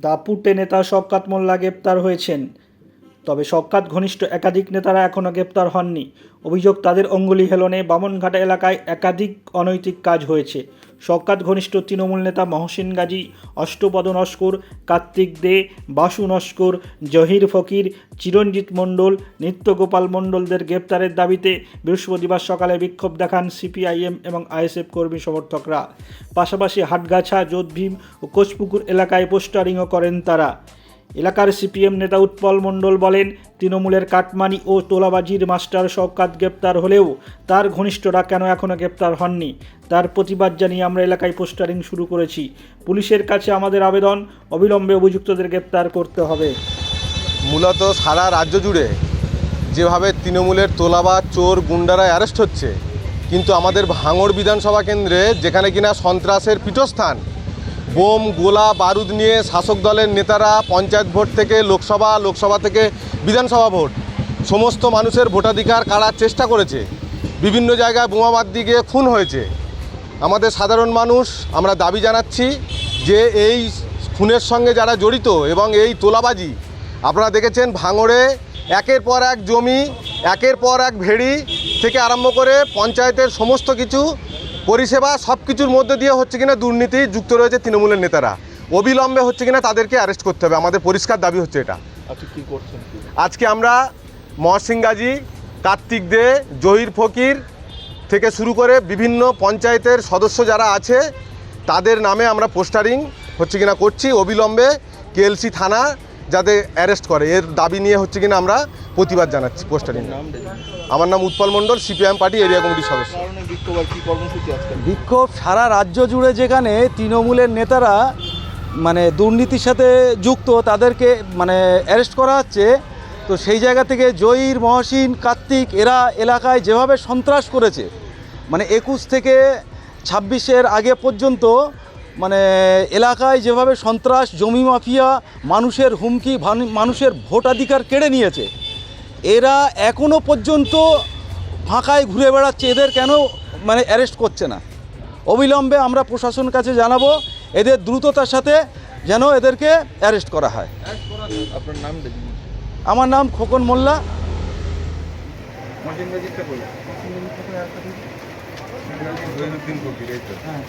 দাপুটে নেতা শওকত মোল্লা গ্রেপ্তার হয়েছেন, তবে শওকত ঘনিষ্ঠ একাধিক নেতারা এখনও গ্রেপ্তার হননি। অভিযোগ, তাদের অঙ্গুলি হেলনে বামনঘাটা এলাকায় একাধিক অনৈতিক কাজ হয়েছে। শওকত ঘনিষ্ঠ তৃণমূল নেতা মহসিন গাজী, অষ্টপদ নস্কর, কার্তিক দে, বাসু নস্কর, জহির ফকির, চিরঞ্জিত মণ্ডল, নিত্যগোপাল মণ্ডলদের গ্রেপ্তারের দাবিতে বৃহস্পতিবার সকালে বিক্ষোভ দেখান সিপিআইএম এবং আইএসএফ কর্মী সমর্থকরা। পাশাপাশি হাটগাছা, যোধভীম ও কোচপুকুর এলাকায় পোস্টারিংও করেন তারা। এলাকার সিপিএম নেতা উৎপল মণ্ডল বলেন, তৃণমূলের কাটমানি ও তোলাবাজির মাস্টার শওকত গ্রেপ্তার হলেও তার ঘনিষ্ঠরা কেন এখনও গ্রেপ্তার হননি, তার প্রতিবাদ জানিয়ে আমরা এলাকায় পোস্টারিং শুরু করেছি। পুলিশের কাছে আমাদের আবেদন, অবিলম্বে অভিযুক্তদের গ্রেপ্তার করতে হবে। মূলত সারা রাজ্য জুড়ে যেভাবে তৃণমূলের তোলাবাজ, চোর, গুন্ডারা অ্যারেস্ট হচ্ছে, কিন্তু আমাদের ভাঙড় বিধানসভা কেন্দ্রে যেখানে কিনা সন্ত্রাসের পীঠস্থান, বোম, গোলা, বারুদ নিয়ে শাসক দলের নেতারা পঞ্চায়েত ভোট থেকে লোকসভা থেকে বিধানসভা ভোট সমস্ত মানুষের ভোটাধিকার কাড়ার চেষ্টা করেছে। বিভিন্ন জায়গায় বোমাবাদ দিয়ে খুন হয়েছে। আমাদের সাধারণ মানুষ আমরা দাবি জানাচ্ছি যে এই খুনের সঙ্গে যারা জড়িত এবং এই তোলাবাজি, আপনারা দেখেছেন ভাঙড়ে একের পর এক জমি, একের পর এক ভেড়ি থেকে আরম্ভ করে পঞ্চায়েতের সমস্ত কিছু পরিষেবা সব কিছুর মধ্যে দিয়ে হচ্ছে কিনা দুর্নীতি যুক্ত রয়েছে তৃণমূলের নেতারা। অবিলম্বে হচ্ছে কিনা তাদেরকে অ্যারেস্ট করতে হবে, আমাদের পরিষ্কার দাবি হচ্ছে এটা। আজকে আমরা মহসিন গাজী, কার্তিক দে, জহির ফকির থেকে শুরু করে বিভিন্ন পঞ্চায়েতের সদস্য যারা আছে তাদের নামে আমরা পোস্টারিং হচ্ছে কিনা করছি। অবিলম্বে কেএলসি থানা যাতে অ্যারেস্ট করে, এর দাবি নিয়ে হচ্ছে কিনা আমরা প্রতিবাদ জানাচ্ছি পোস্টারিং। আমার নাম উৎপল মণ্ডল, সিপিআইএম পার্টি এরিয়া কমিটির সদস্য। বিক্ষোভ সারা রাজ্য জুড়ে, যেখানে তৃণমূলের নেতারা দুর্নীতির সাথে যুক্ত, তাদেরকে অ্যারেস্ট করা হচ্ছে। তো সেই জায়গা থেকে জহির, মহসিন, কার্তিক এরা এলাকায় যেভাবে সন্ত্রাস করেছে, 21 থেকে 26-এর আগে পর্যন্ত এলাকায় যেভাবে সন্ত্রাস, জমি মাফিয়া, মানুষের হুমকি, মানুষের ভোটাধিকার কেড়ে নিয়েছে, এরা এখনও পর্যন্ত ফাঁকায় ঘুরে বেড়াচ্ছে। এদের কেন অ্যারেস্ট করছে না? অবিলম্বে আমরা প্রশাসনের কাছে জানাবো, এদের দ্রুততার সাথে যেন এদেরকে অ্যারেস্ট করা হয়। আপনার নাম? আমার নাম খোকন মোল্লা। হ্যাঁ।